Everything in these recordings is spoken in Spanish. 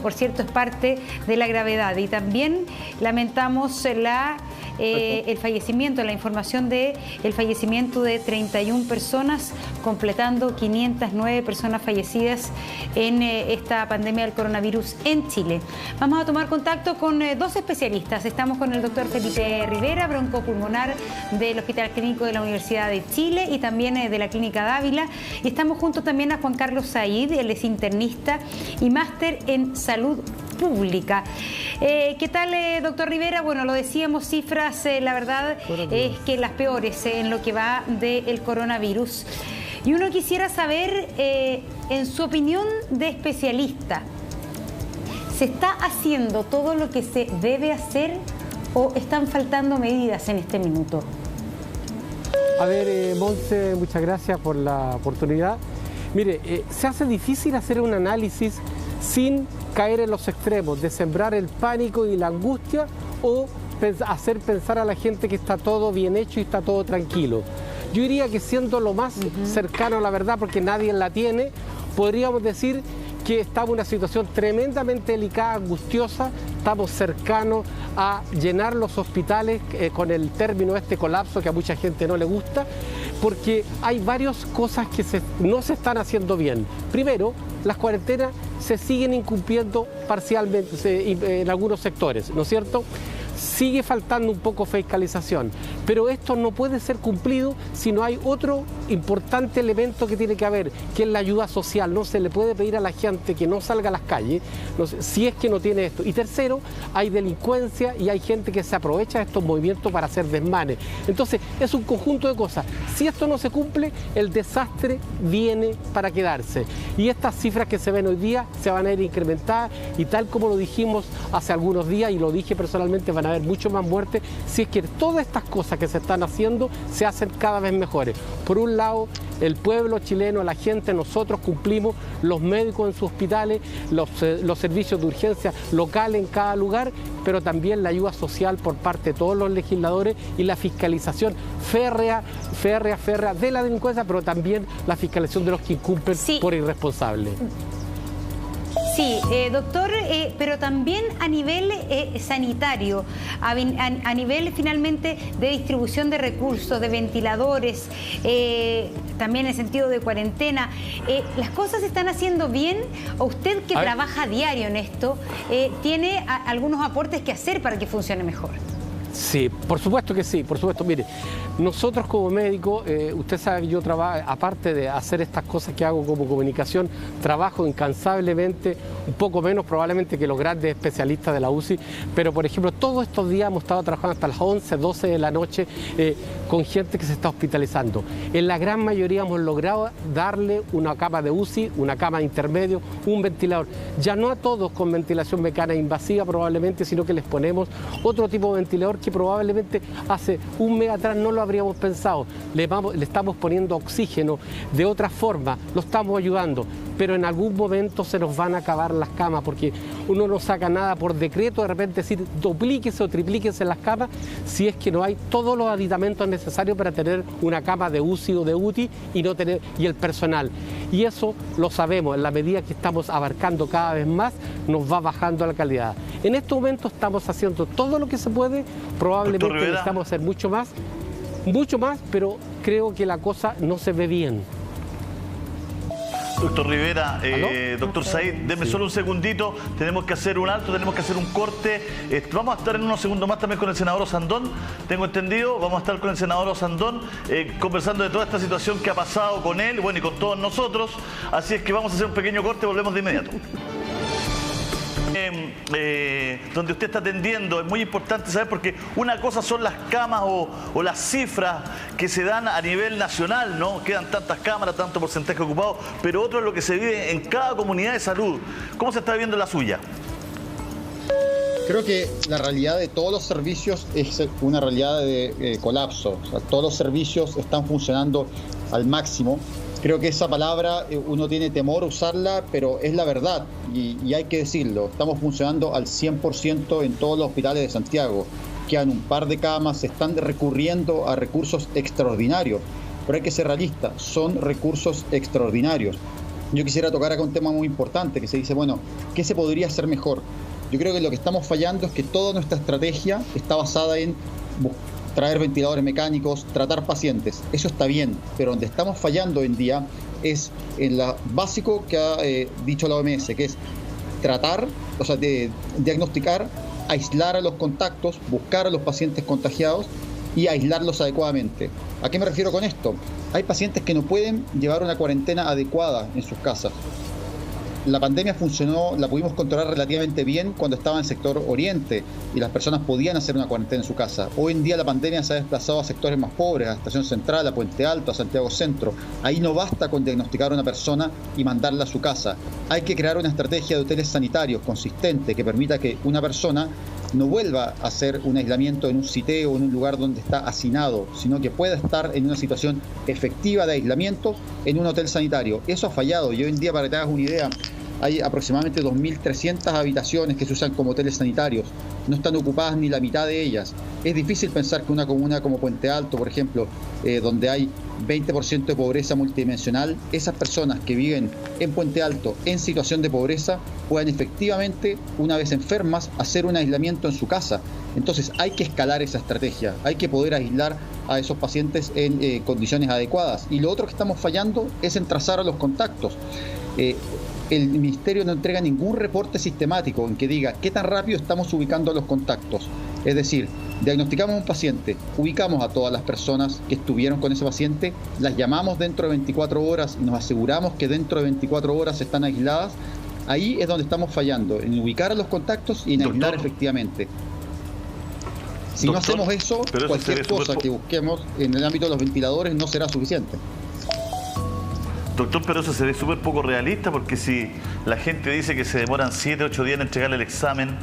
por cierto, es parte de la gravedad. Y también lamentamos el fallecimiento, la información de el fallecimiento de 31 personas, completando 509 personas fallecidas en esta pandemia del coronavirus en Chile. Vamos a tomar contacto con dos especialistas. Estamos con el doctor Felipe Rivera, broncopulmonar del Hospital Clínico de la Universidad de Chile y también de la Clínica Dávila. Y estamos juntos también a Juan Carlos Said, él es internista y máster en salud pública. ¿Qué tal, doctor Rivera? Bueno, lo decíamos, cifras, la verdad es que las peores en lo que va del coronavirus. Y uno quisiera saber, en su opinión de especialista, ¿se está haciendo todo lo que se debe hacer o están faltando medidas en este minuto? A ver, Montse, muchas gracias por la oportunidad. Mire, se hace difícil hacer un análisis sin caer en los extremos, de sembrar el pánico y la angustia o hacer pensar a la gente que está todo bien hecho y está todo tranquilo. Yo diría que siendo lo más cercano a la verdad, porque nadie la tiene, podríamos decir que estamos en una situación tremendamente delicada, angustiosa, estamos cercanos a llenar los hospitales con el término colapso que a mucha gente no le gusta, porque hay varias cosas que no se están haciendo bien. Primero, las cuarentenas se siguen incumpliendo parcialmente en algunos sectores, ¿no es cierto? Sigue faltando un poco fiscalización, pero esto no puede ser cumplido si no hay otro importante elemento que tiene que haber, que es la ayuda social. No se le puede pedir a la gente que no salga a las calles si es que no tiene esto. Y tercero, hay delincuencia y hay gente que se aprovecha de estos movimientos para hacer desmanes. Entonces, es un conjunto de cosas. Si esto no se cumple, el desastre viene para quedarse. Y estas cifras que se ven hoy día se van a ir incrementadas y tal como lo dijimos hace algunos días y lo dije personalmente, van a haber mucho más muertes si es que todas estas cosas que se están haciendo se hacen cada vez mejores. Por un lado, el pueblo chileno, la gente, nosotros cumplimos, los médicos en sus hospitales, los servicios de urgencia locales en cada lugar, pero también la ayuda social por parte de todos los legisladores y la fiscalización férrea de la delincuencia, pero también la fiscalización de los que incumplen por irresponsables. Sí, doctor, pero también a nivel sanitario, a nivel finalmente de distribución de recursos, de ventiladores, también en el sentido de cuarentena, ¿las cosas se están haciendo bien? ¿O usted que trabaja a diario en esto, tiene algunos aportes que hacer para que funcione mejor? Sí, por supuesto que sí, por supuesto. Mire, nosotros como médicos, usted sabe que yo trabajo, aparte de hacer estas cosas que hago como comunicación, trabajo incansablemente, un poco menos probablemente que los grandes especialistas de la UCI, pero por ejemplo, todos estos días hemos estado trabajando hasta las 11, 12 de la noche con gente que se está hospitalizando. En la gran mayoría hemos logrado darle una cama de UCI, una cama de intermedio, un ventilador. Ya no a todos con ventilación mecánica invasiva probablemente, sino que les ponemos otro tipo de ventilador que probablemente hace un mes atrás no lo habríamos pensado. Le estamos poniendo oxígeno de otra forma, lo estamos ayudando, pero en algún momento se nos van a acabar las camas porque uno no saca nada por decreto, de repente decir duplíquese o triplíquese las camas si es que no hay todos los aditamentos necesarios para tener una cama de UCI o de UTI y el personal. Y eso lo sabemos, en la medida que estamos abarcando cada vez más, nos va bajando la calidad. En estos momentos estamos haciendo todo lo que se puede, probablemente necesitamos hacer mucho más, pero creo que la cosa no se ve bien. Doctor Rivera, doctor Said, denme solo un segundito, tenemos que hacer un alto, tenemos que hacer un corte. Vamos a estar en unos segundos más también con el senador Osandón, tengo entendido, vamos a estar con el senador Osandón conversando de toda esta situación que ha pasado con él, bueno, y con todos nosotros, así es que vamos a hacer un pequeño corte, volvemos de inmediato. Donde usted está atendiendo, es muy importante saber porque una cosa son las camas o las cifras que se dan a nivel nacional, ¿no? Quedan tantas cámaras, tanto porcentaje ocupado, pero otro es lo que se vive en cada comunidad de salud. ¿Cómo se está viviendo la suya? Creo que la realidad de todos los servicios es una realidad de colapso. O sea, todos los servicios están funcionando al máximo. Creo que esa palabra uno tiene temor a usarla, pero es la verdad y hay que decirlo. Estamos funcionando al 100% en todos los hospitales de Santiago. Quedan un par de camas, se están recurriendo a recursos extraordinarios, pero hay que ser realistas, son recursos extraordinarios. yo quisiera tocar acá un tema muy importante que se dice, bueno, ¿qué se podría hacer mejor? Yo creo que lo que estamos fallando es que toda nuestra estrategia está basada en traer ventiladores mecánicos, tratar pacientes. Eso está bien, pero donde estamos fallando hoy en día es en lo básico que ha dicho la OMS, que es tratar, o sea, de diagnosticar, aislar a los contactos, buscar a los pacientes contagiados y aislarlos adecuadamente. ¿A qué me refiero con esto? Hay pacientes que no pueden llevar una cuarentena adecuada en sus casas. La pandemia funcionó, la pudimos controlar relativamente bien cuando estaba en el sector oriente y las personas podían hacer una cuarentena en su casa. Hoy en día la pandemia se ha desplazado a sectores más pobres, a Estación Central, a Puente Alto, a Santiago Centro. Ahí no basta con diagnosticar a una persona y mandarla a su casa. Hay que crear una estrategia de hoteles sanitarios consistente que permita que una persona no vuelva a hacer un aislamiento en un sitio o en un lugar donde está hacinado, sino que pueda estar en una situación efectiva de aislamiento en un hotel sanitario. Eso ha fallado y hoy en día, para que te hagas una idea, hay aproximadamente 2.300 habitaciones que se usan como hoteles sanitarios. No están ocupadas ni la mitad de ellas. Es difícil pensar que una comuna como Puente Alto, por ejemplo, donde hay 20% de pobreza multidimensional, esas personas que viven en Puente Alto en situación de pobreza puedan efectivamente, una vez enfermas, hacer un aislamiento en su casa. Entonces hay que escalar esa estrategia, hay que poder aislar a esos pacientes en condiciones adecuadas. Y lo otro que estamos fallando es en trazar a los contactos. El Ministerio no entrega ningún reporte sistemático en que diga qué tan rápido estamos ubicando a los contactos. Es decir, diagnosticamos a un paciente, ubicamos a todas las personas que estuvieron con ese paciente, las llamamos dentro de 24 horas y nos aseguramos que dentro de 24 horas están aisladas. Ahí es donde estamos fallando, en ubicar a los contactos y en aislar efectivamente. Si no hacemos eso, cualquier cosa que busquemos en el ámbito de los ventiladores no será suficiente. Doctor, pero eso se ve súper poco realista, porque si la gente dice que se demoran 7, 8 días en entregarle el examen,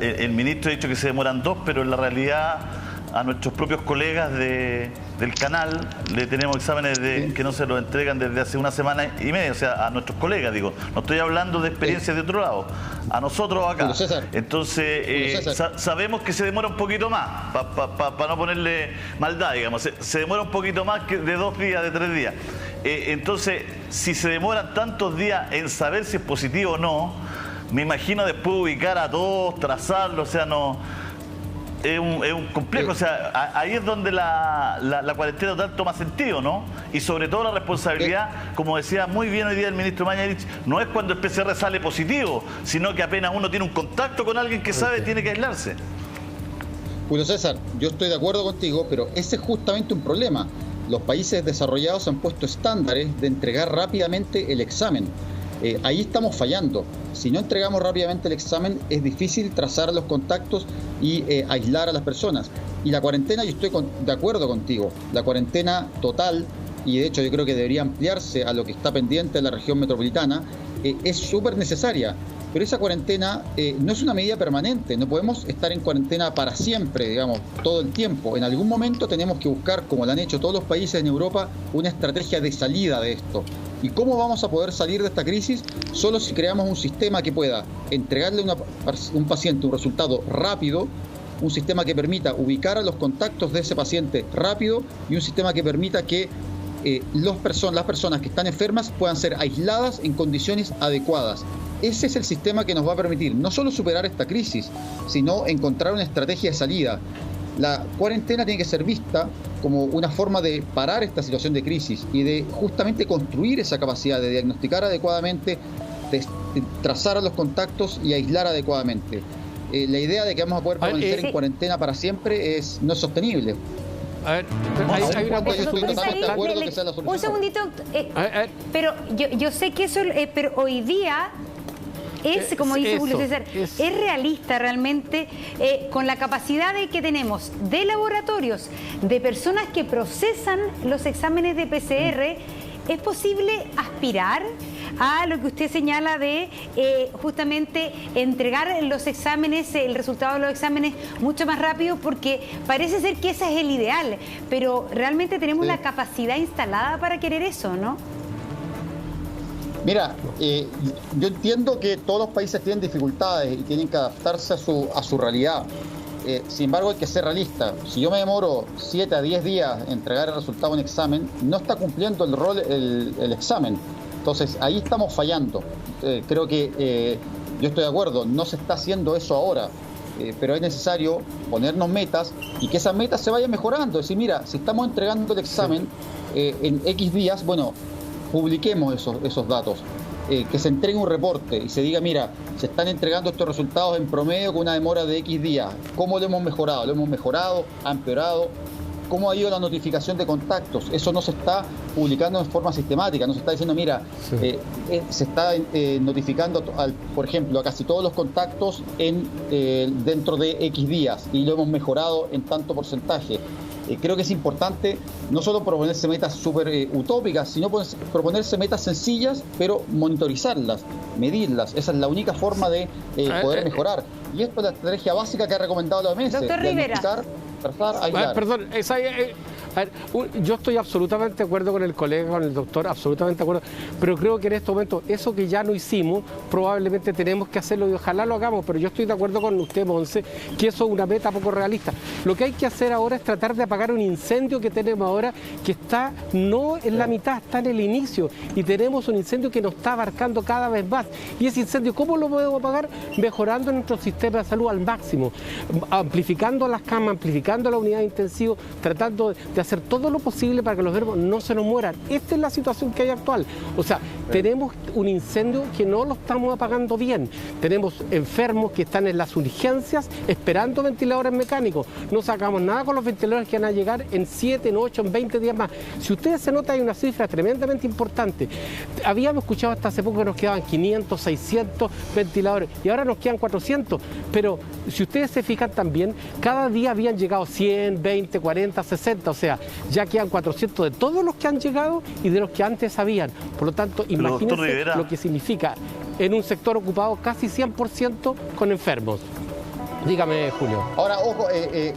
el ministro ha dicho que se demoran 2, pero en la realidad a nuestros propios colegas del canal le tenemos exámenes que no se los entregan desde hace una semana y media, o sea, a nuestros colegas, digo, no estoy hablando de experiencias de otro lado, a nosotros acá. Entonces, sabemos que se demora un poquito más, para no ponerle maldad, digamos, se demora un poquito más que de 2 días, de 3 días. Entonces, si se demoran tantos días en saber si es positivo o no, me imagino después ubicar a todos, trazarlo, o sea, no... Es un complejo, o sea, ahí es donde la cuarentena total toma sentido, ¿no? Y sobre todo la responsabilidad, como decía muy bien hoy día el ministro Mañalich, no es cuando el PCR sale positivo, sino que apenas uno tiene un contacto con alguien que sabe, tiene que aislarse. Julio César, yo estoy de acuerdo contigo, pero ese es justamente un problema. Los países desarrollados han puesto estándares de entregar rápidamente el examen. Ahí estamos fallando. Si no entregamos rápidamente el examen, es difícil trazar los contactos y aislar a las personas. Y la cuarentena, yo estoy de acuerdo contigo, la cuarentena total, y de hecho yo creo que debería ampliarse a lo que está pendiente de la región metropolitana, es súper necesaria. Pero esa cuarentena no es una medida permanente, no podemos estar en cuarentena para siempre, digamos, todo el tiempo. En algún momento tenemos que buscar, como lo han hecho todos los países en Europa, una estrategia de salida de esto. ¿Y cómo vamos a poder salir de esta crisis? Solo si creamos un sistema que pueda entregarle a un paciente un resultado rápido, un sistema que permita ubicar a los contactos de ese paciente rápido y un sistema que permita que las personas que están enfermas puedan ser aisladas en condiciones adecuadas. Ese es el sistema que nos va a permitir no solo superar esta crisis, sino encontrar una estrategia de salida. La cuarentena tiene que ser vista como una forma de parar esta situación de crisis y de justamente construir esa capacidad de diagnosticar adecuadamente, de trazar a los contactos y aislar adecuadamente. La idea de que vamos a poder permanecer en cuarentena para siempre no es sostenible. A ver, hay una cosa, estoy totalmente de acuerdo que sea la solución. Un segundito, pero yo sé que eso, pero hoy día es, como dice Julio César, es realista realmente, con la capacidad que tenemos de laboratorios, de personas que procesan los exámenes de PCR. ¿Es posible aspirar a lo que usted señala de justamente entregar los exámenes, el resultado de los exámenes mucho más rápido? Porque parece ser que ese es el ideal, pero realmente tenemos la capacidad instalada para querer eso, ¿no? Mira, yo entiendo que todos los países tienen dificultades y tienen que adaptarse a su realidad. Sin embargo, hay que ser realista. Si yo me demoro 7 a 10 días en entregar el resultado de un examen, no está cumpliendo el rol el examen. Entonces, ahí estamos fallando. Creo que yo estoy de acuerdo, no se está haciendo eso ahora, pero es necesario ponernos metas y que esas metas se vayan mejorando. Es decir, mira, si estamos entregando el examen en X días, bueno, publiquemos esos datos. Que se entregue un reporte y se diga, mira, se están entregando estos resultados en promedio con una demora de X días. ¿Cómo lo hemos mejorado? ¿Lo hemos mejorado? ¿Ha empeorado? ¿Cómo ha ido la notificación de contactos? Eso no se está publicando en forma sistemática, no se está diciendo, mira, se está notificando, por ejemplo, a casi todos los contactos dentro de X días y lo hemos mejorado en tanto porcentaje. Creo que es importante no solo proponerse metas súper utópicas, sino proponerse metas sencillas, pero monitorizarlas, medirlas. Esa es la única forma de poder mejorar. Y esto es la estrategia básica que ha recomendado la OMS. Doctor Rivera. Perdón, yo estoy absolutamente de acuerdo con el colega, con el doctor, absolutamente de acuerdo, pero creo que en este momento eso que ya no hicimos, probablemente tenemos que hacerlo y ojalá lo hagamos, pero yo estoy de acuerdo con usted, Monse, que eso es una meta poco realista. Lo que hay que hacer ahora es tratar de apagar un incendio que tenemos ahora, que está no en la mitad, está en el inicio, y tenemos un incendio que nos está abarcando cada vez más. Y ese incendio, ¿cómo lo podemos apagar? Mejorando nuestro sistema de salud al máximo, amplificando las camas, amplificando la unidad de intensivo, tratando de hacer todo lo posible para que los enfermos no se nos mueran. Esta es la situación que hay actual. O sea, tenemos un incendio que no lo estamos apagando bien. Tenemos enfermos que están en las urgencias esperando ventiladores mecánicos. No sacamos nada con los ventiladores que van a llegar en 7, en 8, en 20 días más. Si ustedes se notan, hay una cifra tremendamente importante. Habíamos escuchado hasta hace poco que nos quedaban 500, 600 ventiladores y ahora nos quedan 400. Pero si ustedes se fijan también, cada día habían llegado 100, 20, 40, 60. O sea, ya quedan 400 de todos los que han llegado y de los que antes habían. Por lo tanto, imagínense lo que significa en un sector ocupado casi 100% con enfermos. Dígame, Julio. Ahora, ojo,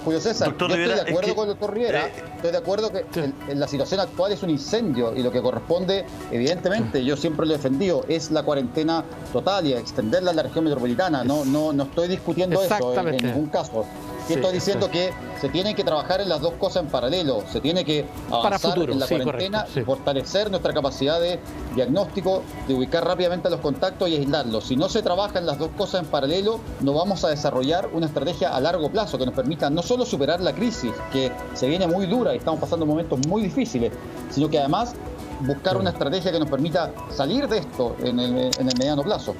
Julio César, doctor yo Rivera, estoy de acuerdo con el doctor Rivera, estoy de acuerdo que en la situación actual es un incendio y lo que corresponde, evidentemente, yo siempre lo he defendido, es la cuarentena total y extenderla a la región metropolitana. No estoy discutiendo eso en ningún caso. Estoy diciendo que se tiene que trabajar en las dos cosas en paralelo. Se tiene que avanzar en la cuarentena y fortalecer nuestra capacidad de diagnóstico, de ubicar rápidamente a los contactos y aislarlos. Si no se trabaja en las dos cosas en paralelo, no vamos a desarrollar una estrategia a largo plazo que nos permita no solo superar la crisis, que se viene muy dura y estamos pasando momentos muy difíciles, sino que además buscar una estrategia que nos permita salir de esto en el mediano plazo.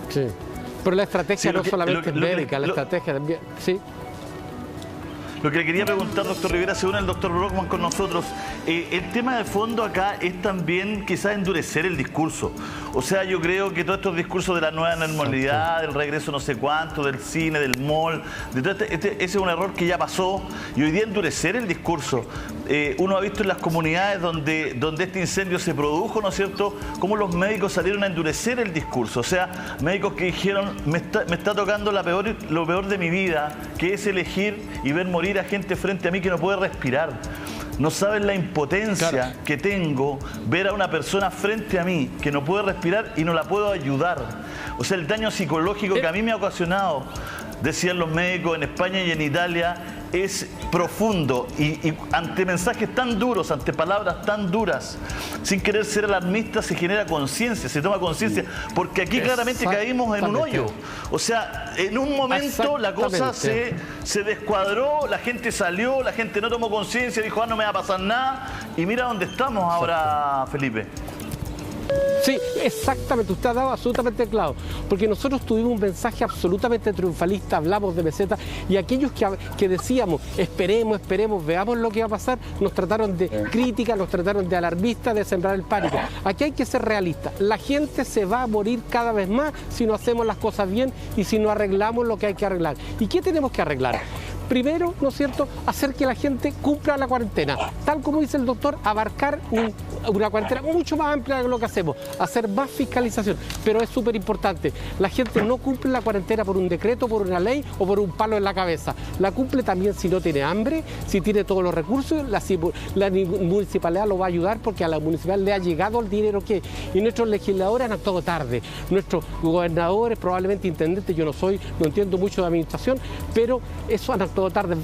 Sí, pero la estrategia no solamente es médica, la estrategia también... Sí. Lo que le quería preguntar, doctor Rivera, se une el doctor Brockman con nosotros. El tema de fondo acá es también quizás endurecer el discurso. O sea, yo creo que todos estos discursos de la nueva normalidad, del regreso no sé cuánto, del cine, del mall, de todo ese es un error que ya pasó. Y hoy día endurecer el discurso. Uno ha visto en las comunidades donde este incendio se produjo, ¿no es cierto?, cómo los médicos salieron a endurecer el discurso. O sea, médicos que dijeron, me está tocando lo peor de mi vida, que es elegir y ver morir a gente frente a mí que no puede respirar. No saben la impotencia que tengo ver a una persona frente a mí que no puede respirar y no la puedo ayudar. O sea, el daño psicológico que a mí me ha ocasionado, decían los médicos en España y en Italia, es profundo y ante mensajes tan duros, ante palabras tan duras, sin querer ser alarmista, se genera conciencia, se toma conciencia, porque aquí claramente caímos en un hoyo. O sea, en un momento la cosa se descuadró, la gente salió, la gente no tomó conciencia, dijo, no me va a pasar nada, y mira dónde estamos ahora, Felipe. Sí, exactamente, usted ha dado absolutamente claro, porque nosotros tuvimos un mensaje absolutamente triunfalista, hablamos de meseta, y aquellos que decíamos, esperemos, veamos lo que va a pasar, nos trataron de crítica, nos trataron de alarmistas, de sembrar el pánico. Aquí hay que ser realistas, la gente se va a morir cada vez más si no hacemos las cosas bien y si no arreglamos lo que hay que arreglar. ¿Y qué tenemos que arreglar? Primero, ¿no es cierto?, hacer que la gente cumpla la cuarentena. Tal como dice el doctor, abarcar una cuarentena mucho más amplia de lo que hacemos, hacer más fiscalización. Pero es súper importante, la gente no cumple la cuarentena por un decreto, por una ley o por un palo en la cabeza. La cumple también si no tiene hambre, si tiene todos los recursos, la municipalidad lo va a ayudar porque a la municipalidad le ha llegado el dinero que... Y nuestros legisladores han actuado tarde, nuestros gobernadores, probablemente intendentes, yo no entiendo mucho de administración, pero eso han actuado cuarto de tarde,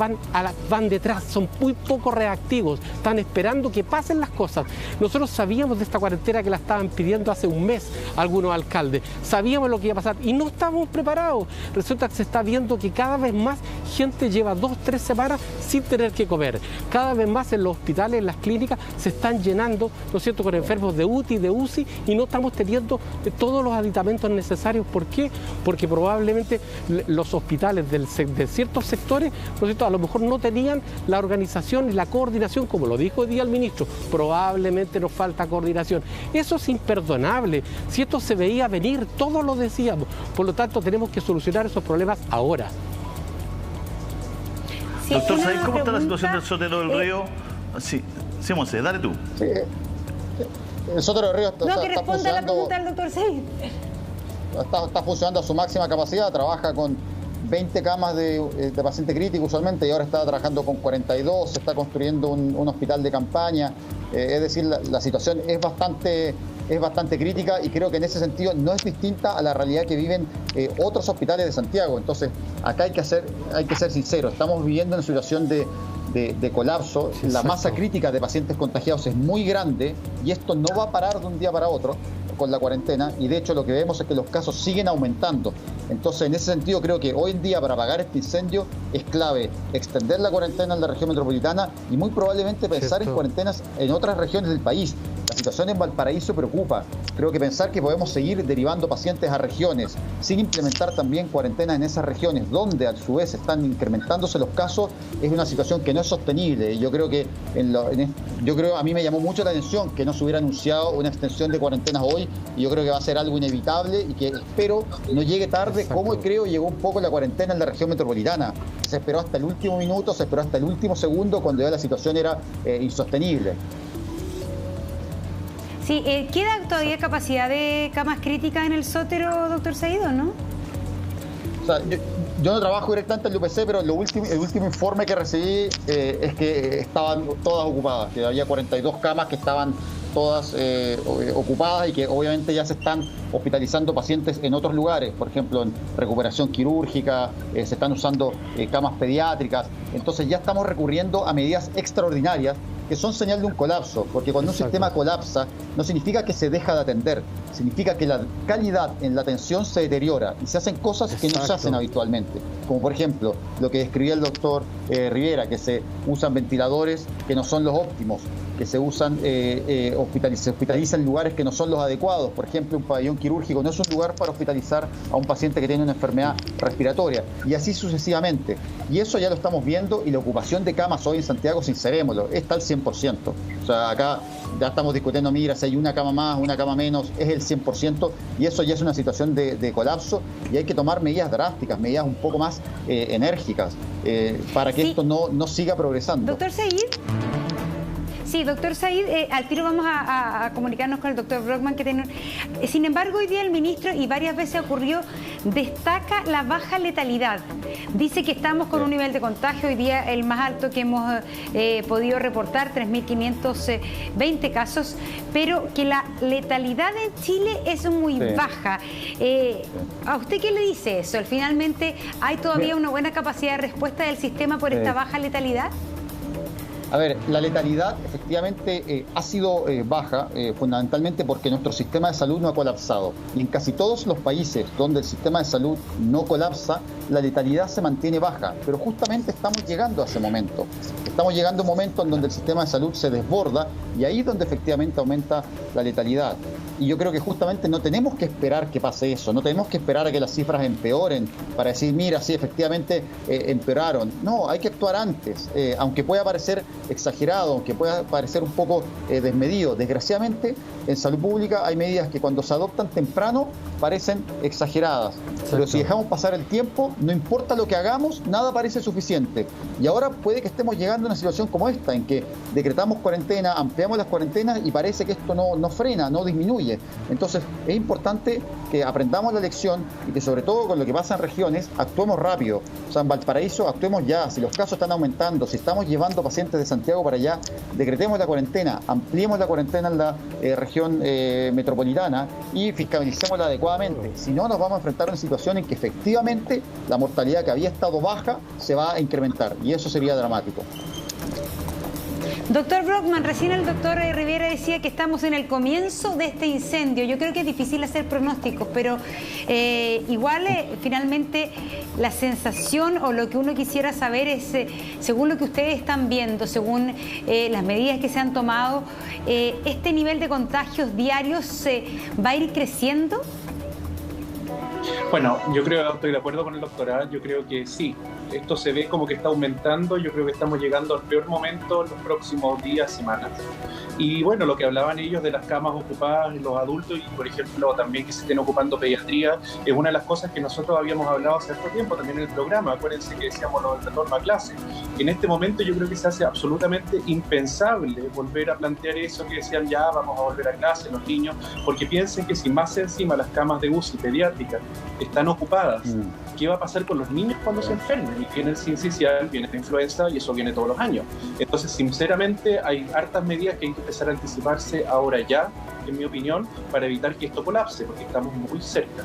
van detrás, son muy poco reactivos, están esperando que pasen las cosas. Nosotros sabíamos de esta cuarentena que la estaban pidiendo hace un mes algunos alcaldes, sabíamos lo que iba a pasar y no estábamos preparados. Resulta que se está viendo que cada vez más gente lleva 2 o 3 semanas sin tener que comer. Cada vez más en los hospitales, en las clínicas, se están llenando, ¿no es cierto?, con enfermos de UTI, de UCI, y no estamos teniendo todos los aditamentos necesarios. ¿Por qué? Porque probablemente los hospitales de ciertos sectores, ¿no es cierto?, a lo mejor no tenían la organización y la coordinación, como lo dijo hoy día el ministro. Probablemente nos falta coordinación. Eso es imperdonable. Si esto se veía venir, todos lo decíamos. Por lo tanto, tenemos que solucionar esos problemas ahora. Sí, doctor Said, ¿cómo está la situación del Sotero del Río? Sí, Monse, dale tú. Sí. El Sotero del Río que responda a la pregunta del doctor Said. Está funcionando a su máxima capacidad, trabaja con 20 camas de paciente crítico usualmente y ahora está trabajando con 42, se está construyendo un hospital de campaña, es decir, la situación es bastante crítica y creo que en ese sentido no es distinta a la realidad que viven otros hospitales de Santiago. Entonces, acá hay que ser sinceros, estamos viviendo una situación de colapso, sí, la masa crítica de pacientes contagiados es muy grande y esto no va a parar de un día para otro con la cuarentena y de hecho lo que vemos es que los casos siguen aumentando. Entonces en ese sentido creo que hoy en día para apagar este incendio es clave extender la cuarentena en la región metropolitana y muy probablemente pensar en cuarentenas en otras regiones del país. La situación en Valparaíso preocupa. Creo que pensar que podemos seguir derivando pacientes a regiones sin implementar también cuarentenas en esas regiones donde a su vez están incrementándose los casos es una situación que no es sostenible. Yo creo que a mí me llamó mucho la atención que no se hubiera anunciado una extensión de cuarentenas hoy y yo creo que va a ser algo inevitable y que espero no llegue tarde como creo llegó un poco la cuarentena en la región metropolitana. Se esperó hasta el último minuto, se esperó hasta el último segundo cuando ya la situación era insostenible. Sí, ¿queda todavía capacidad de camas críticas en el Sotero, doctor Said, no? O sea, yo no trabajo directamente en el UPC, pero el último informe que recibí es que estaban todas ocupadas, que había 42 camas que estaban todas ocupadas y que obviamente ya se están hospitalizando pacientes en otros lugares, por ejemplo en recuperación quirúrgica, se están usando camas pediátricas, entonces ya estamos recurriendo a medidas extraordinarias que son señal de un colapso, porque cuando un sistema colapsa no significa que se deja de atender, significa que la calidad en la atención se deteriora y se hacen cosas que no se hacen habitualmente, como por ejemplo lo que describía el doctor Rivera, que se usan ventiladores que no son los óptimos, que se usan, se hospitaliza en lugares que no son los adecuados. Por ejemplo, un pabellón quirúrgico no es un lugar para hospitalizar a un paciente que tiene una enfermedad respiratoria, y así sucesivamente. Y eso ya lo estamos viendo, y la ocupación de camas hoy en Santiago, sincerémoslo, está al 100%. O sea, acá ya estamos discutiendo, mira, si hay una cama más, una cama menos, es el 100%, y eso ya es una situación de colapso, y hay que tomar medidas drásticas, medidas un poco más enérgicas, para que esto no siga progresando. Doctor Said. Sí, doctor Said, al tiro vamos a comunicarnos con el doctor Brockman, que tiene... Sin embargo, hoy día el ministro, y varias veces ocurrió, destaca la baja letalidad. Dice que estamos con un nivel de contagio hoy día el más alto que hemos podido reportar, 3.520 casos, pero que la letalidad en Chile es muy baja. ¿A usted qué le dice eso? ¿Finalmente hay todavía una buena capacidad de respuesta del sistema por esta baja letalidad? A ver, la letalidad efectivamente ha sido baja, fundamentalmente porque nuestro sistema de salud no ha colapsado. Y en casi todos los países donde el sistema de salud no colapsa, la letalidad se mantiene baja. Pero justamente estamos llegando a ese momento. Estamos llegando a un momento en donde el sistema de salud se desborda y ahí es donde efectivamente aumenta la letalidad. Y yo creo que justamente no tenemos que esperar que pase eso, no tenemos que esperar a que las cifras empeoren para decir, mira, sí, efectivamente empeoraron. No, hay que actuar antes, aunque pueda parecer exagerado, aunque pueda parecer un poco desmedido. Desgraciadamente, en salud pública hay medidas que cuando se adoptan temprano parecen exageradas. Pero si dejamos pasar el tiempo, no importa lo que hagamos, nada parece suficiente. Y ahora puede que estemos llegando a una situación como esta, en que decretamos cuarentena, ampliamos las cuarentenas y parece que esto no frena, no disminuye. Entonces es importante que aprendamos la lección y que sobre todo con lo que pasa en regiones actuemos rápido. O sea, en Valparaíso actuemos ya. Si los casos están aumentando, si estamos llevando pacientes de Santiago para allá, decretemos la cuarentena, ampliemos la cuarentena en la región metropolitana y fiscalicémosla adecuadamente. Si no, nos vamos a enfrentar a una situación en que efectivamente la mortalidad que había estado baja se va a incrementar y eso sería dramático. Doctor Brockman, recién el doctor Rivera decía que estamos en el comienzo de este incendio. Yo creo que es difícil hacer pronósticos, pero igual finalmente la sensación o lo que uno quisiera saber es, según lo que ustedes están viendo, según las medidas que se han tomado, ¿este nivel de contagios diarios va a ir creciendo? Bueno, yo creo, estoy de acuerdo con el doctorado, yo creo que sí. Esto se ve como que está aumentando, yo creo que estamos llegando al peor momento en los próximos días, semanas. Y bueno, lo que hablaban ellos de las camas ocupadas en los adultos y, por ejemplo, también que se estén ocupando pediatría, es una de las cosas que nosotros habíamos hablado hace mucho tiempo también en el programa. Acuérdense que decíamos lo del retorno a clase. En este momento yo creo que se hace absolutamente impensable volver a plantear eso que decían ya vamos a volver a clase los niños, porque piensen que si más encima las camas de UCI pediátricas están ocupadas, ¿qué va a pasar con los niños cuando se enfermen? Y viene el sincicial, viene la influenza y eso viene todos los años. Entonces, sinceramente, hay hartas medidas que hay que empezar a anticiparse ahora ya, en mi opinión, para evitar que esto colapse, porque estamos muy cerca.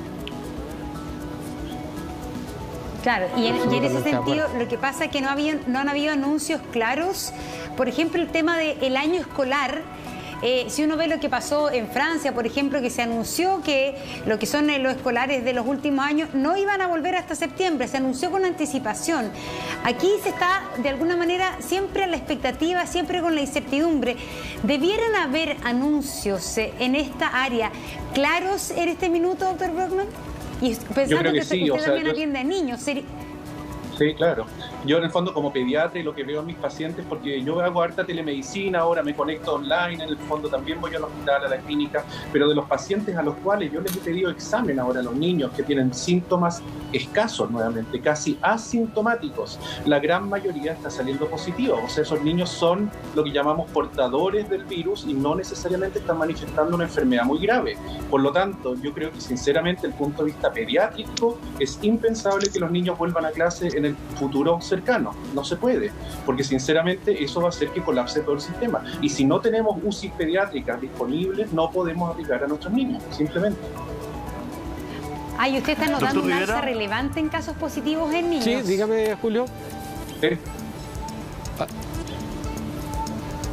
Claro, y en ese sentido lo que pasa es que no han habido anuncios claros. Por ejemplo, el tema del año escolar. Si uno ve lo que pasó en Francia, por ejemplo, que se anunció que lo que son los escolares de los últimos años no iban a volver hasta septiembre, se anunció con anticipación. Aquí se está, de alguna manera, siempre a la expectativa, siempre con la incertidumbre. ¿Debieran haber anuncios en esta área claros en este minuto, doctor Brockman? Y pensando que sí, usted también atiende a niños. Sí, claro. Yo en el fondo como pediatra y lo que veo en mis pacientes, porque yo hago harta telemedicina, ahora me conecto online, en el fondo también voy al hospital, a la clínica, pero de los pacientes a los cuales yo les he pedido examen ahora a los niños que tienen síntomas escasos nuevamente, casi asintomáticos, la gran mayoría está saliendo positivo. O sea, esos niños son lo que llamamos portadores del virus y no necesariamente están manifestando una enfermedad muy grave. Por lo tanto, yo creo que sinceramente desde el punto de vista pediátrico es impensable que los niños vuelvan a clase en el futuro cercano. No se puede, porque sinceramente eso va a hacer que colapse todo el sistema. Y si no tenemos UCI pediátricas disponibles, no podemos aplicar a nuestros niños, simplemente. ¿Y usted está notando un alza relevante en casos positivos en niños? Sí, dígame, Julio.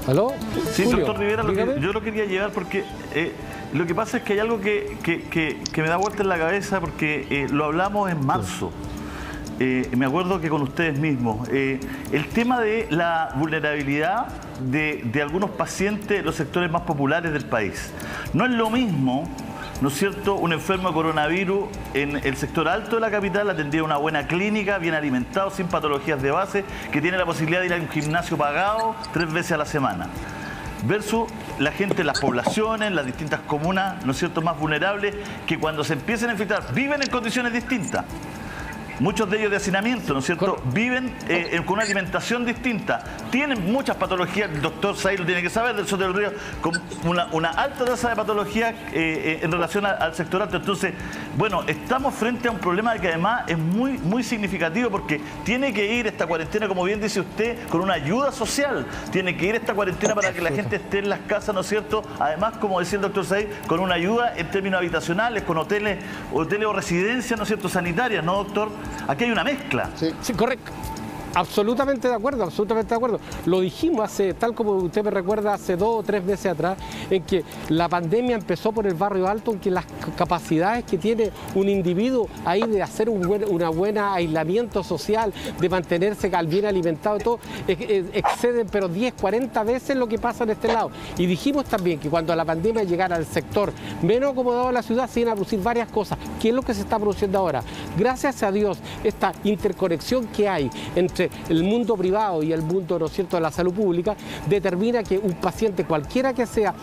¿Aló? Sí, Julio, doctor Rivera, yo lo quería llevar porque lo que pasa es que hay algo que me da vuelta en la cabeza porque lo hablamos en marzo. Me acuerdo que con ustedes mismos, el tema de la vulnerabilidad de algunos pacientes de los sectores más populares del país. No es lo mismo, ¿no es cierto?, un enfermo de coronavirus en el sector alto de la capital, atendido en una buena clínica, bien alimentado, sin patologías de base, que tiene la posibilidad de ir a un gimnasio pagado 3 veces a la semana. Versus la gente en las poblaciones, en las distintas comunas, ¿no es cierto?, más vulnerables, que cuando se empiecen a infectar viven en condiciones distintas. Muchos de ellos de hacinamiento, ¿no es cierto? Viven con una alimentación distinta. Tienen muchas patologías, el doctor Said lo tiene que saber, del Soto del Río, con una alta tasa de patología en relación al sector alto. Entonces, bueno, estamos frente a un problema que además es muy significativo porque tiene que ir esta cuarentena, como bien dice usted, con una ayuda social. Tiene que ir esta cuarentena para que la gente esté en las casas, ¿no es cierto? Además, como decía el doctor Said, con una ayuda en términos habitacionales, con hoteles o residencias, ¿no es cierto?, sanitarias, ¿no, doctor? Aquí hay una mezcla. Sí, correcto. Absolutamente de acuerdo, absolutamente de acuerdo. Lo dijimos hace, tal como usted me recuerda, hace 2 o 3 meses atrás, en que la pandemia empezó por el barrio alto, en que las capacidades que tiene un individuo ahí de hacer un buen aislamiento social, de mantenerse bien alimentado, todo, exceden pero 10, 40 veces lo que pasa en este lado. Y dijimos también que cuando la pandemia llegara al sector menos acomodado de la ciudad, se iban a producir varias cosas. ¿Qué es lo que se está produciendo ahora? Gracias a Dios, esta interconexión que hay entre el mundo privado y el mundo, ¿no es cierto?, de la salud pública, determina que un paciente, cualquiera que sea,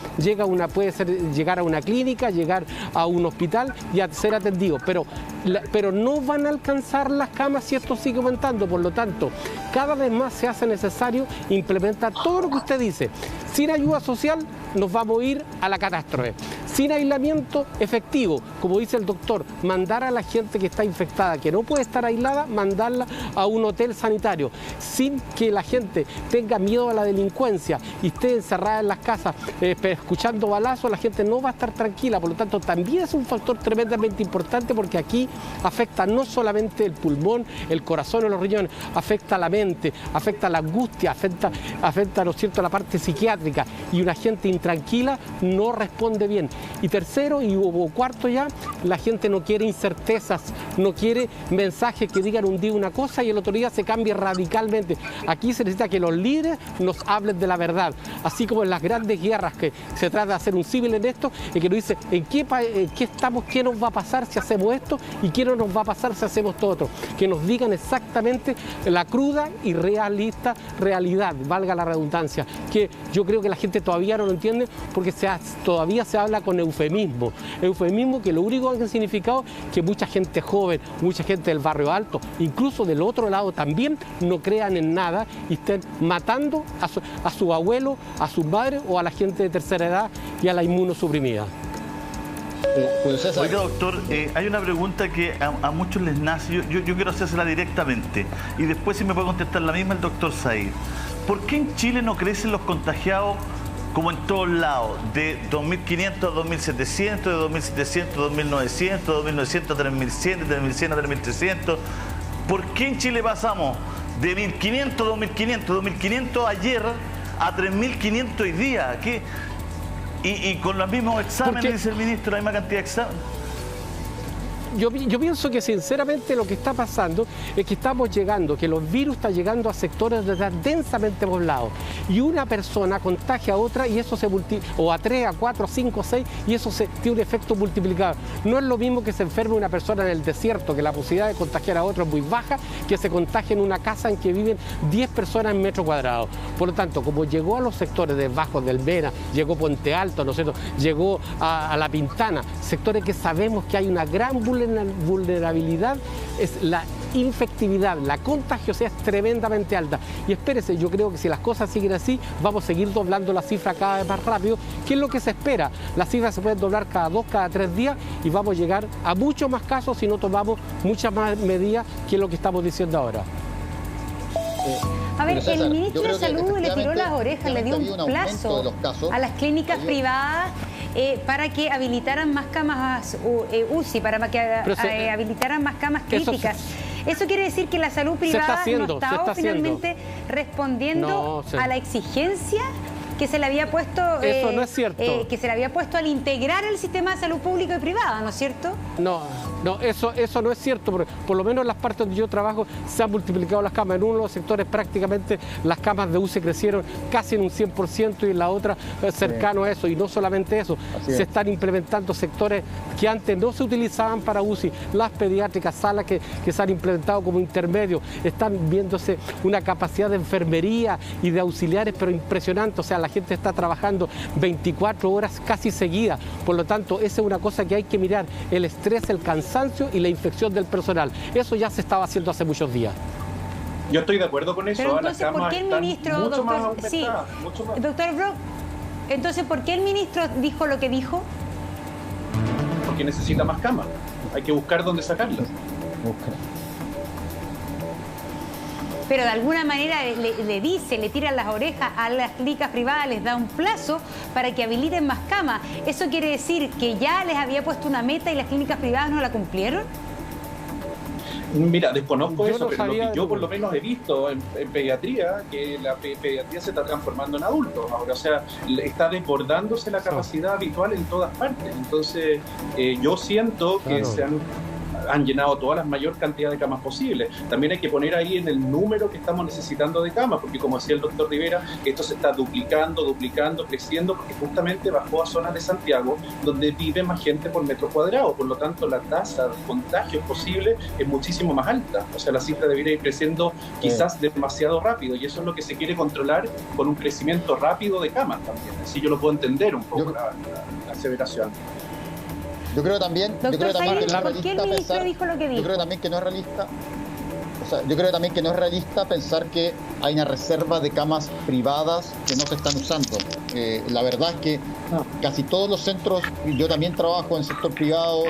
puede llegar a una clínica, llegar a un hospital y a ser atendido, pero no van a alcanzar las camas si esto sigue aumentando. Por lo tanto, cada vez más se hace necesario implementar todo lo que usted dice. Sin ayuda social nos vamos a ir a la catástrofe. sin aislamiento efectivo, como dice el doctor, mandar a la gente que está infectada, que no puede estar aislada, mandarla a un hotel sanitario, sin que la gente tenga miedo a la delincuencia y esté encerrada en las casas escuchando balazos, la gente no va a estar tranquila. Por lo tanto, también es un factor tremendamente importante, porque aquí afecta no solamente el pulmón, el corazón o los riñones, afecta la mente, afecta la angustia, afecta, ¿no es cierto?, la parte psiquiátrica, y una gente intranquila no responde bien. Y tercero o cuarto ya, la gente no quiere incertezas, no quiere mensajes que digan un día una cosa y el otro día se cambie radicalmente. Aquí se necesita que los líderes nos hablen de la verdad, así como en las grandes guerras, que se trata de hacer un civil en esto, y que nos dice en qué estamos, qué nos va a pasar si hacemos esto y qué no nos va a pasar si hacemos todo otro. Que nos digan exactamente la cruda y realista realidad, valga la redundancia, que yo creo que la gente todavía no lo entiende, porque todavía se habla con eufemismo que lo único que ha significado que mucha gente joven, mucha gente del barrio alto, incluso del otro lado también, no crean en nada y estén matando a su abuelo, a su madre o a la gente de tercera edad y a la inmunosuprimida. Oiga, doctor, hay una pregunta que a muchos les nace, yo quiero hacérsela directamente, y después si me puede contestar la misma el doctor Said. ¿Por qué en Chile no crecen los contagiados como en todos lados, de 2.500 a 2.700, de 2.700 a 2.900, de 2.900 a 3.100, de 3.100 a 3.300? ¿Por qué en Chile pasamos de 1.500 a 2.500, 2.500 ayer a 3.500 hoy día? ¿Qué? Y con los mismos exámenes, dice el ministro, la misma cantidad de exámenes. Yo pienso que sinceramente lo que está pasando es que estamos llegando, que los virus están llegando a sectores densamente poblados, y una persona contagia a otra y eso se multiplica, o a 3, a 4, a 5, a 6, y eso tiene un efecto multiplicador. No es lo mismo que se enferme una persona en el desierto, que la posibilidad de contagiar a otro es muy baja, que se contagie en una casa en que viven 10 personas en metro cuadrado. Por lo tanto, como llegó a los sectores de bajos del Mena, llegó Puente Alto, ¿no es cierto?, llegó a La Pintana, sectores que sabemos que hay una gran vulnerabilidad, es la infectividad, la contagiosidad es tremendamente alta. Y espérese, yo creo que si las cosas siguen así, vamos a seguir doblando la cifra cada vez más rápido, que es lo que se espera. Las cifras se pueden doblar cada 2, cada 3 días, y vamos a llegar a muchos más casos si no tomamos muchas más medidas, que es lo que estamos diciendo ahora. A ver, el ministro de Salud le tiró las orejas, le dio un plazo a las clínicas privadas para que habilitaran más camas UCI, para que habilitaran más camas críticas. Eso quiere decir que la salud privada no estaba finalmente respondiendo a la exigencia que se le había puesto, eso no es cierto, que se le había puesto al integrar el sistema de salud público y privada, ¿no es cierto? No, eso no es cierto, porque por lo menos en las partes donde yo trabajo se han multiplicado las camas. En uno de los sectores prácticamente las camas de UCI crecieron casi en un 100% y en la otra cercano a eso. Y no solamente eso, se están implementando sectores que antes no se utilizaban para UCI, las pediátricas, salas que se han implementado como intermedios, están viéndose una capacidad de enfermería y de auxiliares pero impresionante. O sea, la gente está trabajando 24 horas casi seguidas. Por lo tanto, esa es una cosa que hay que mirar, el estrés, el cansancio y la infección del personal. Eso ya se estaba haciendo hace muchos días. Yo estoy de acuerdo con eso. Pero entonces, ¿por qué el ministro, doctor, doctor Brock, entonces, ¿por qué el ministro dijo lo que dijo? Porque necesita más camas. Hay que buscar dónde sacarlas. Pero de alguna manera le tiran las orejas a las clínicas privadas, les da un plazo para que habiliten más camas. ¿Eso quiere decir que ya les había puesto una meta y las clínicas privadas no la cumplieron? Mira, desconozco eso, pero lo que yo por lo menos he visto en pediatría, que la pediatría se está transformando en adultos ahora, o sea, está desbordándose la capacidad habitual en todas partes. Entonces, yo siento que han llenado toda la mayor cantidad de camas posibles. También hay que poner ahí en el número que estamos necesitando de camas, porque como decía el doctor Rivera, esto se está duplicando, creciendo, porque justamente bajó a zonas de Santiago donde vive más gente por metro cuadrado. Por lo tanto, la tasa de contagios posible es muchísimo más alta. O sea, la cifra debería ir creciendo quizás demasiado rápido, y eso es lo que se quiere controlar con un crecimiento rápido de camas también. Así yo lo puedo entender un poco la aseveración. Yo creo también, ¿por qué el ministro dijo lo que dijo? Yo creo también que no es realista. Yo creo también que no es realista pensar que hay una reserva de camas privadas que no se están usando. La verdad es que casi todos los centros, yo también trabajo en el sector privado,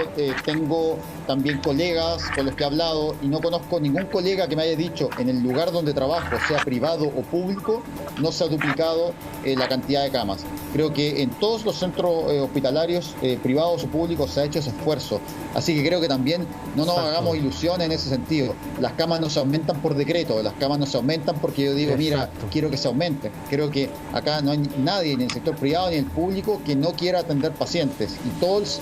tengo también colegas con los que he hablado y no conozco ningún colega que me haya dicho en el lugar donde trabajo, sea privado o público, no se ha duplicado la cantidad de camas. Creo que en todos los centros hospitalarios, privados o públicos, se ha hecho ese esfuerzo. Así que creo que también no nos hagamos ilusiones en ese sentido. Las camas no se aumentan por decreto, las camas no se aumentan porque yo digo, mira, quiero que se aumenten. Creo que acá no hay nadie, ni en el sector privado ni en el público, que no quiera atender pacientes. Y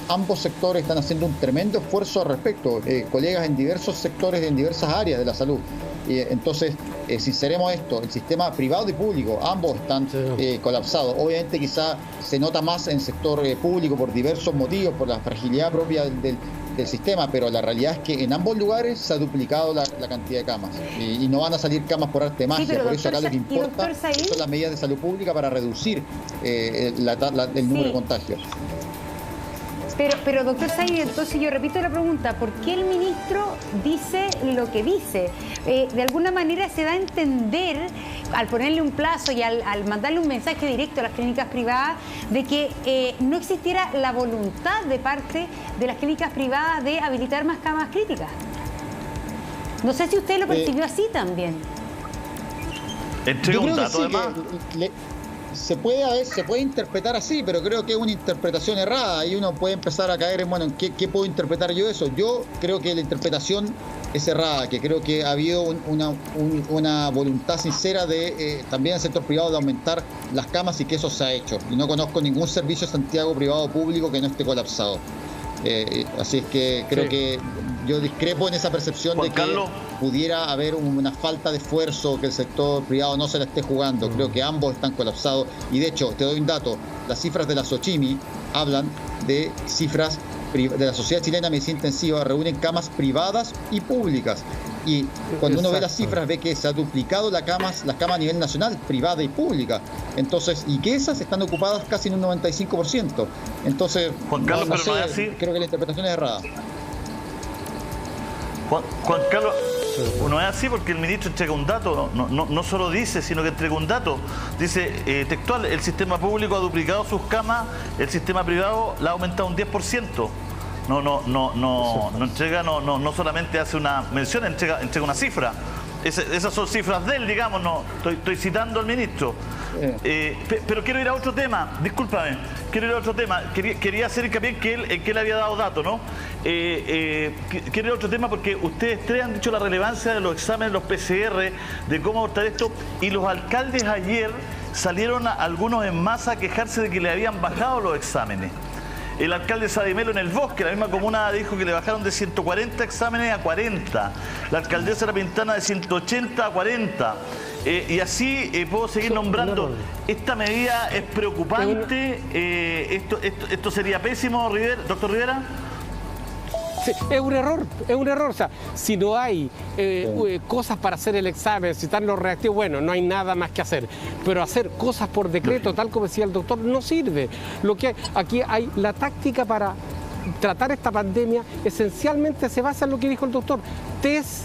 ambos sectores están haciendo un tremendo esfuerzo al respecto. Colegas en diversos sectores, en diversas áreas de la salud. Entonces, sinceremos esto, el sistema privado y público, ambos están colapsados. Obviamente quizá se nota más en el sector público por diversos motivos, por la fragilidad propia del sistema, pero la realidad es que en ambos lugares se ha duplicado la cantidad de camas y no van a salir camas por arte de magia. Por eso acá lo que importa son las medidas de salud pública para reducir el número de contagios. Pero doctor Said, entonces yo repito la pregunta, ¿por qué el ministro dice lo que dice? De alguna manera se da a entender, al ponerle un plazo y al mandarle un mensaje directo a las clínicas privadas, de que no existiera la voluntad de parte de las clínicas privadas de habilitar más camas críticas. No sé si usted lo percibió así también. Yo creo que sí, se puede interpretar así, pero creo que es una interpretación errada y uno puede empezar a caer en, bueno, ¿en qué puedo interpretar yo eso? Yo creo que la interpretación es errada, que creo que ha habido una voluntad sincera de también el sector privado de aumentar las camas y que eso se ha hecho. Y no conozco ningún servicio de Santiago privado o público que no esté colapsado. Así es que creo que yo discrepo en esa percepción de que pudiera haber una falta de esfuerzo, que el sector privado no se la esté jugando. Creo que ambos están colapsados. Y de hecho, te doy un dato, las cifras de la SOCHIMI hablan de cifras de la Sociedad Chilena de Medicina Intensiva, reúnen camas privadas y públicas. Y cuando uno ve las cifras, ve que se ha duplicado las camas a nivel nacional, privada y pública. Entonces, y que esas están ocupadas casi en un 95%. Entonces, Juan Carlos, pero no es así. Creo que la interpretación es errada. Juan Carlos, no es así porque el ministro entrega un dato, no solo dice, sino que entrega un dato. Dice textual, el sistema público ha duplicado sus camas, el sistema privado la ha aumentado un 10%. No entrega, no solamente hace una mención, entrega una cifra. Esas son cifras de él, digamos, estoy citando al ministro. Pero quiero ir a otro tema, discúlpame, quería hacer hincapié en que él había dado datos, ¿no? Quiero ir a otro tema porque ustedes tres han dicho la relevancia de los exámenes, los PCR, de cómo abordar esto, y los alcaldes ayer salieron algunos en masa a quejarse de que le habían bajado los exámenes. El alcalde Sadimelo en El Bosque, la misma comuna, dijo que le bajaron de 140 exámenes a 40. La alcaldesa La Pintana de 180 a 40. Y así puedo seguir nombrando. Esta medida es preocupante. Esto sería pésimo, doctor Rivera. Sí, es un error. O sea, si no hay cosas para hacer el examen, si están los reactivos, bueno, no hay nada más que hacer. Pero hacer cosas por decreto, tal como decía el doctor, no sirve. Aquí hay la táctica para tratar esta pandemia, esencialmente se basa en lo que dijo el doctor: test.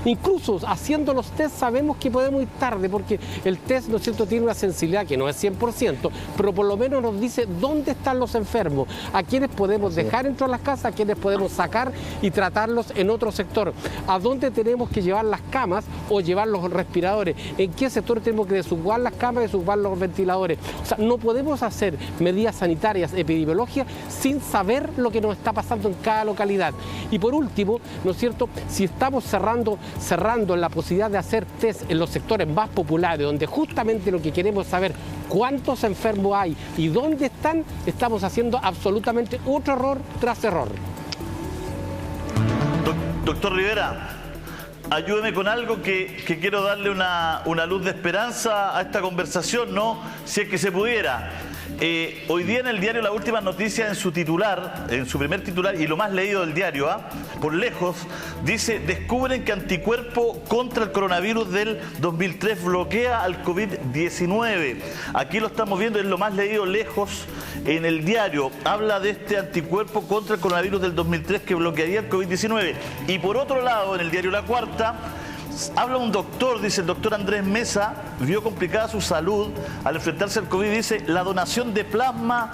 Incluso haciendo los test sabemos que podemos ir tarde, porque el test, ¿no es cierto?, tiene una sensibilidad que no es 100%, pero por lo menos nos dice dónde están los enfermos, a quienes podemos dejar dentro de las casas, a quienes podemos sacar y tratarlos en otro sector, a dónde tenemos que llevar las camas o llevar los respiradores, en qué sector tenemos que desocupar las camas y desocupar los ventiladores. O sea, no podemos hacer medidas sanitarias, epidemiológicas, sin saber lo que nos está pasando en cada localidad. Y por último, ¿no es cierto?, si estamos cerrando la posibilidad de hacer test en los sectores más populares, donde justamente lo que queremos es saber cuántos enfermos hay y dónde están, estamos haciendo absolutamente otro error tras error. Doctor Rivera, ayúdeme con algo que quiero darle una luz de esperanza a esta conversación, ¿no? Si es que se pudiera. Hoy día en el diario La Última Noticia, en su primer titular, y lo más leído del diario, por lejos, dice: descubren que anticuerpo contra el coronavirus del 2003 bloquea al COVID-19. Aquí lo estamos viendo, es lo más leído lejos en el diario. Habla de este anticuerpo contra el coronavirus del 2003 que bloquearía el COVID-19. Y por otro lado, en el diario La Cuarta, Habla un doctor, dice el doctor Andrés Mesa, vio complicada su salud al enfrentarse al COVID. Dice, la donación de plasma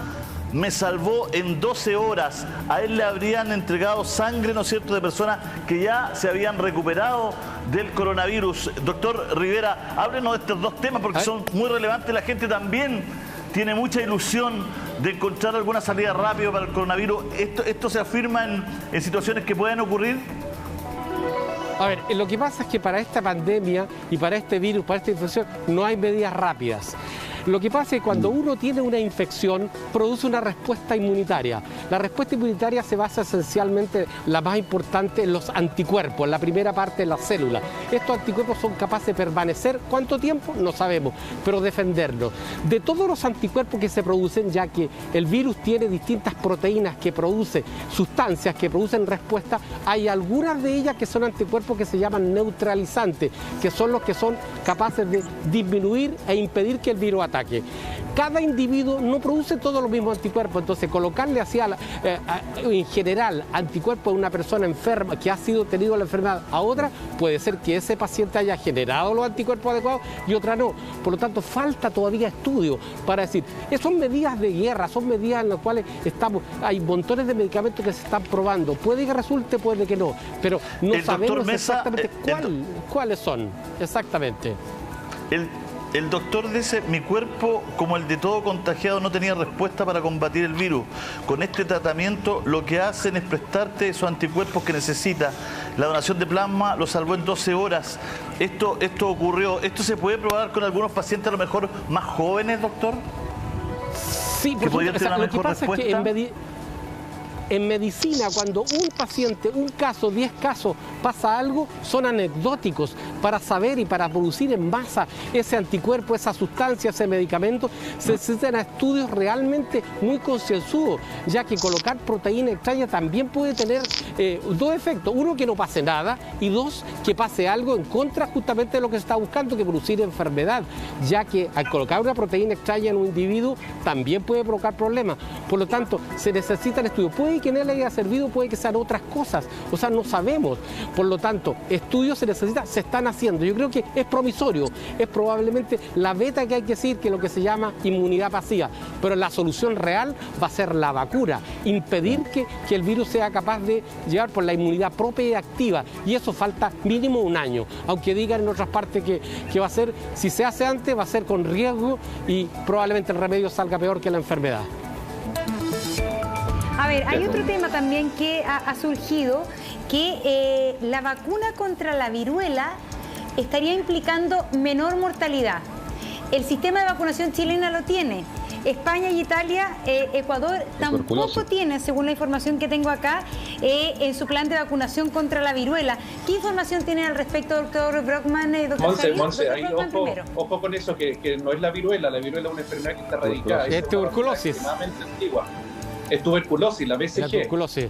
me salvó en 12 horas. A él le habrían entregado sangre, ¿no es cierto?, de personas que ya se habían recuperado del coronavirus. Doctor Rivera, háblenos de estos dos temas porque son muy relevantes. La gente también tiene mucha ilusión de encontrar alguna salida rápida para el coronavirus. ¿Esto se afirma en situaciones que pueden ocurrir? A ver, lo que pasa es que para esta pandemia y para este virus, para esta infección, no hay medidas rápidas. Lo que pasa es que cuando uno tiene una infección, produce una respuesta inmunitaria. La respuesta inmunitaria se basa esencialmente, la más importante, en los anticuerpos, en la primera parte de las células. Estos anticuerpos son capaces de permanecer, ¿cuánto tiempo? No sabemos, pero defendernos. De todos los anticuerpos que se producen, ya que el virus tiene distintas proteínas que producen, sustancias que producen respuesta, hay algunas de ellas que son anticuerpos que se llaman neutralizantes, que son los que son capaces de disminuir e impedir que el virus ataque. Cada individuo no produce todos los mismos anticuerpos, entonces colocarle en general anticuerpos a una persona enferma que ha tenido la enfermedad a otra, puede ser que ese paciente haya generado los anticuerpos adecuados y otra no. Por lo tanto, falta todavía estudio para decir, son medidas de guerra, son medidas en las cuales hay montones de medicamentos que se están probando. Puede que resulte, puede que no, pero no sabemos exactamente cuáles son exactamente. El doctor dice, mi cuerpo, como el de todo contagiado, no tenía respuesta para combatir el virus. Con este tratamiento lo que hacen es prestarte esos anticuerpos que necesita. La donación de plasma lo salvó en 12 horas. Esto ocurrió. ¿Esto se puede probar con algunos pacientes a lo mejor más jóvenes, doctor? Sí, que podrían tener una mejor respuesta. Es que en medicina, cuando un paciente, un caso, 10 casos, pasa algo, son anecdóticos. Para saber y para producir en masa ese anticuerpo, esa sustancia, ese medicamento, se necesitan estudios realmente muy concienzudos, ya que colocar proteína extraña también puede tener dos efectos. Uno, que no pase nada, y dos, que pase algo en contra justamente de lo que se está buscando, que producir enfermedad, ya que al colocar una proteína extraña en un individuo también puede provocar problemas. Por lo tanto, se necesitan estudios. Puede que no le haya servido, puede que sean otras cosas, o sea, no sabemos. Por lo tanto, estudios se necesitan, se están haciendo. Yo creo que es promisorio, es probablemente la beta que hay que decir, que es lo que se llama inmunidad pasiva, pero la solución real va a ser la vacuna, impedir que el virus sea capaz de llevar por la inmunidad propia y activa, y eso falta mínimo un año, aunque digan en otras partes que va a ser, si se hace antes, va a ser con riesgo y probablemente el remedio salga peor que la enfermedad. A ver, hay otro tema también que ha surgido, que la vacuna contra la viruela estaría implicando menor mortalidad. El sistema de vacunación chilena lo tiene. España y Italia, Ecuador tampoco tiene, según la información que tengo acá, en su plan de vacunación contra la viruela. ¿Qué información tiene al respecto, doctor Brockman? Monse, ahí ojo con eso, que no es la viruela es una enfermedad que está radicada. Es tuberculosis. Extremadamente antigua. Es tuberculosis, la BCG. La tuberculosis.